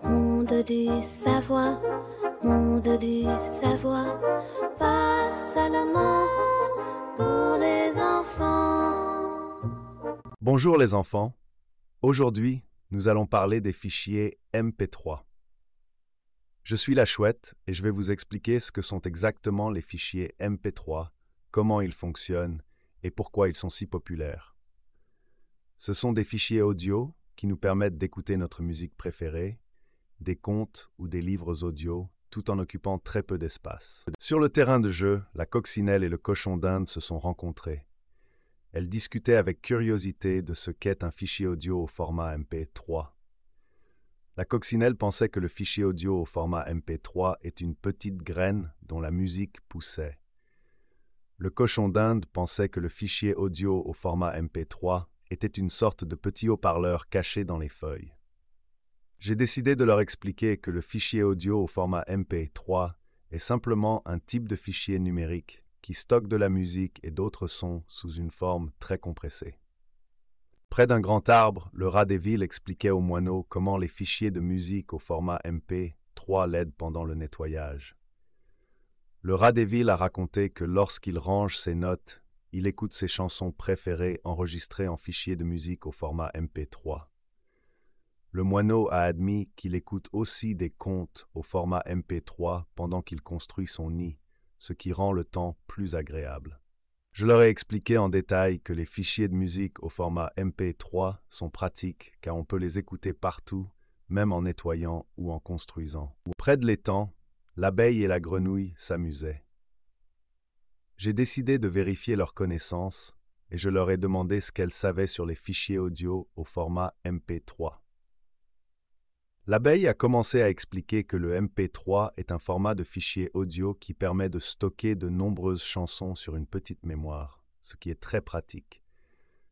Monde du Savoie, monde du Savoie, pas seulement pour les enfants. Bonjour les enfants. Aujourd'hui, nous allons parler des fichiers MP3. Je suis la Chouette et je vais vous expliquer ce que sont exactement les fichiers MP3, comment ils fonctionnent et pourquoi ils sont si populaires. Ce sont des fichiers audio qui nous permettent d'écouter notre musique préférée, des contes ou des livres audio, tout en occupant très peu d'espace. Sur le terrain de jeu, la coccinelle et le cochon d'Inde se sont rencontrés. Elles discutaient avec curiosité de ce qu'est un fichier audio au format MP3. La coccinelle pensait que le fichier audio au format MP3 est une petite graine dont la musique poussait. Le cochon d'Inde pensait que le fichier audio au format MP3 était une sorte de petit haut-parleur caché dans les feuilles. J'ai décidé de leur expliquer que le fichier audio au format MP3 est simplement un type de fichier numérique qui stocke de la musique et d'autres sons sous une forme très compressée. Près d'un grand arbre, le rat des villes expliquait aux moineaux comment les fichiers de musique au format MP3 l'aident pendant le nettoyage. Le rat des villes a raconté que lorsqu'il range ses notes, il écoute ses chansons préférées enregistrées en fichiers de musique au format MP3. Le moineau a admis qu'il écoute aussi des contes au format MP3 pendant qu'il construit son nid, ce qui rend le temps plus agréable. Je leur ai expliqué en détail que les fichiers de musique au format MP3 sont pratiques car on peut les écouter partout, même en nettoyant ou en construisant. Près de l'étang, l'abeille et la grenouille s'amusaient. J'ai décidé de vérifier leurs connaissances et je leur ai demandé ce qu'elles savaient sur les fichiers audio au format MP3. L'abeille a commencé à expliquer que le MP3 est un format de fichier audio qui permet de stocker de nombreuses chansons sur une petite mémoire, ce qui est très pratique.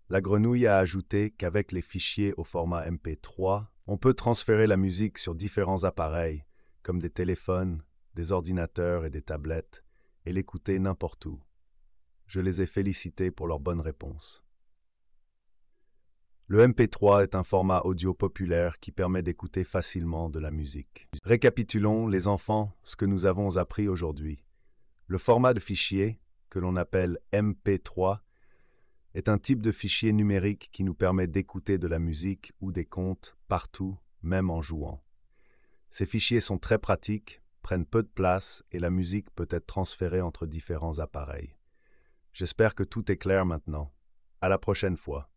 La grenouille a ajouté qu'avec les fichiers au format MP3, on peut transférer la musique sur différents appareils, comme des téléphones, des ordinateurs et des tablettes, et l'écouter n'importe où. Je les ai félicités pour leur bonne réponse. Le MP3 est un format audio populaire qui permet d'écouter facilement de la musique. Récapitulons, les enfants, ce que nous avons appris aujourd'hui. Le format de fichier, que l'on appelle MP3, est un type de fichier numérique qui nous permet d'écouter de la musique ou des contes partout, même en jouant. Ces fichiers sont très pratiques, prennent peu de place et la musique peut être transférée entre différents appareils. J'espère que tout est clair maintenant. À la prochaine fois.